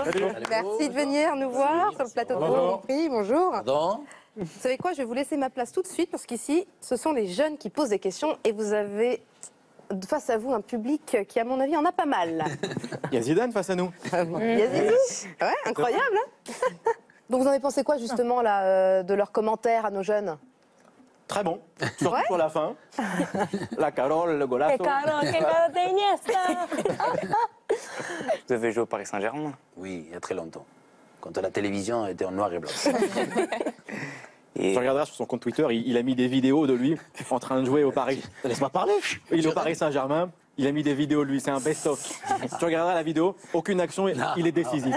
Merci de venir nous voir sur le plateau de Grand Prix. Bonjour. Pardon. Vous savez quoi, je vais vous laisser ma place tout de suite parce qu'ici, ce sont les jeunes qui posent des questions et vous avez face à vous un public qui, à mon avis, en a pas mal. Il y a Zidane face à nous. Il y a Zidane. Ouais, incroyable. Hein. Donc vous en avez pensé quoi justement là, de leurs commentaires à nos jeunes? Très bon, surtout sur la fin. La Carole, le golazo. Vous avez joué au Paris Saint-Germain? Oui, il y a très longtemps. Quand la télévision était en noir et blanc. Tu regarderas sur son compte Twitter, il a mis des vidéos de lui en train de jouer au Paris. Laisse-moi parler. Il est au Paris Saint-Germain. Il a mis des vidéos de lui, c'est un best-of. Tu regarderas la vidéo, aucune action, il est décisif.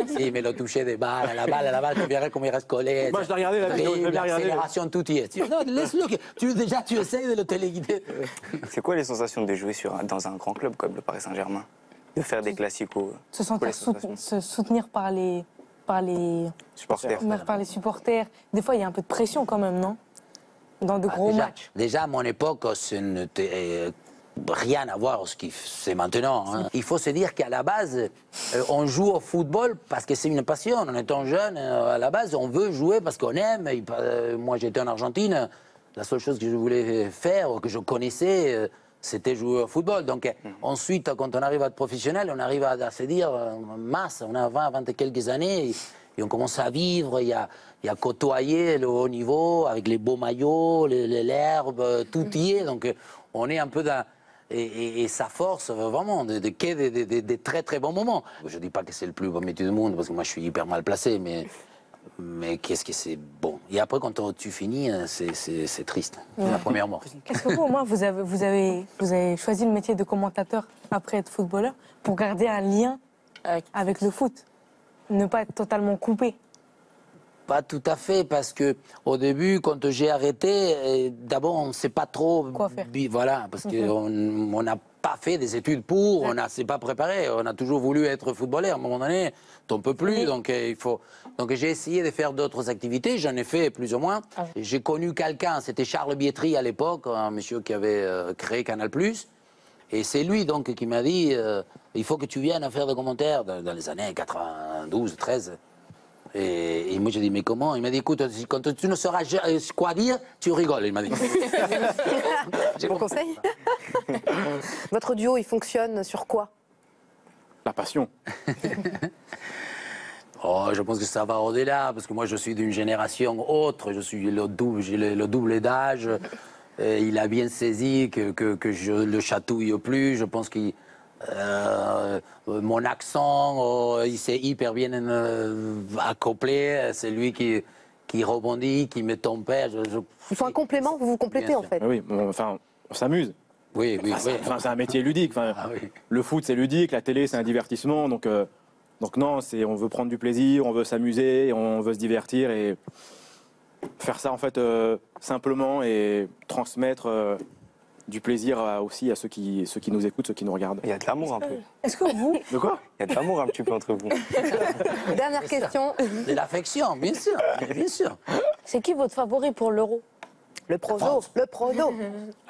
Si, mais le toucher des balles, à la balle, tu verrais comment il reste collé. Moi, je l'ai regardé la vidéo, je vais bien regarder. L'accélération, tout y est. Non, laisse-le. Tu essayes de le téléguider. C'est quoi les sensations de jouer dans un grand club comme le Paris Saint-Germain? De faire des classicos? Se soutenir par les supporters. Des fois, il y a un peu de pression quand même, non? Dans de gros matchs. Déjà, à mon époque, ce n'était rien à voir ce qui c'est maintenant. Hein. Il faut se dire qu'à la base, on joue au football parce que c'est une passion. En étant jeune, à la base, on veut jouer parce qu'on aime. Moi, j'étais en Argentine. La seule chose que je voulais faire, que je connaissais, c'était jouer au football. Donc ensuite, quand on arrive à être professionnel, on arrive à se dire, masse, on a 20 et quelques années, et on commence à vivre, il y a côtoyer le haut niveau, avec les beaux maillots, l'herbe, tout y est. Donc on est un peu dans... Et ça force vraiment des très très bons moments. Je ne dis pas que c'est le plus beau métier du monde, parce que moi je suis hyper mal placé, mais qu'est-ce que c'est bon. Et après, quand tu finis, c'est triste, la première mort. Est-ce que vous, au moins, vous avez choisi le métier de commentateur après être footballeur pour garder un lien avec le foot? Ne pas être totalement coupé? Pas tout à fait, parce que au début, quand j'ai arrêté, d'abord, on ne sait pas trop quoi faire. Voilà, parce qu'on n'a pas fait des études pour, on ne s'est pas préparé, on a toujours voulu être footballeur. À un moment donné, on ne peut plus, donc il faut. Donc j'ai essayé de faire d'autres activités, j'en ai fait plus ou moins. J'ai connu quelqu'un, c'était Charles Bietri à l'époque, un monsieur qui avait créé Canal+. Et c'est lui donc qui m'a dit il faut que tu viennes à faire des commentaires dans les années 92, 13. Et moi j'ai dit mais comment? Il m'a dit écoute, quand tu ne sauras quoi dire, tu rigoles, il m'a dit. Bon conseil. Votre duo, il fonctionne sur quoi? La passion. Oh, je pense que ça va au-delà, parce que moi je suis d'une génération autre, je suis j'ai le double d'âge. Il a bien saisi que je le chatouille plus. Je pense que mon accent, il s'est hyper bien accouplé. C'est lui qui rebondit, qui me tempère. Il faut un complément, vous vous complétez en fait. Oui, enfin, on s'amuse. Oui. C'est un métier ludique. Enfin, le foot, c'est ludique, la télé, c'est un divertissement. Donc non, on veut prendre du plaisir, on veut s'amuser, on veut se divertir et faire ça en fait simplement et transmettre du plaisir aussi à ceux qui nous écoutent, ceux qui nous regardent. Il y a de l'amour un peu. Est-ce que vous... De quoi? Il y a de l'amour un petit peu entre vous. Dernière question. De l'affection, bien sûr, bien sûr. C'est qui votre favori pour l'Euro? Le prono. Le prono.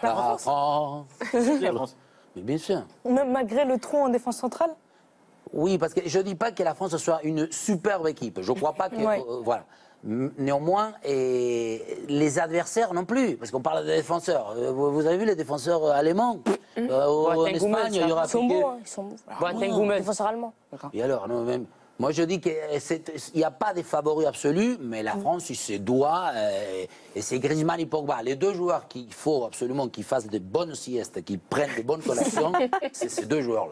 La France. La France. Mais bien sûr. Même malgré le trou en défense centrale? Oui, parce que je ne dis pas que la France soit une superbe équipe. Je ne crois pas que... voilà. Néanmoins, et les adversaires non plus, parce qu'on parle des défenseurs. Vous avez vu les défenseurs allemands en Espagne, il y aura... Ils sont beaux, hein. Ils sont beaux. Défenseur allemand. Et alors, non, même... Moi, je dis qu'il n'y a pas de favoris absolus, mais la France, il se doit, et c'est Griezmann et Pogba. Les deux joueurs qu'il faut absolument qu'ils fassent de bonnes siestes, qu'ils prennent de bonnes collations, c'est ces deux joueurs-là.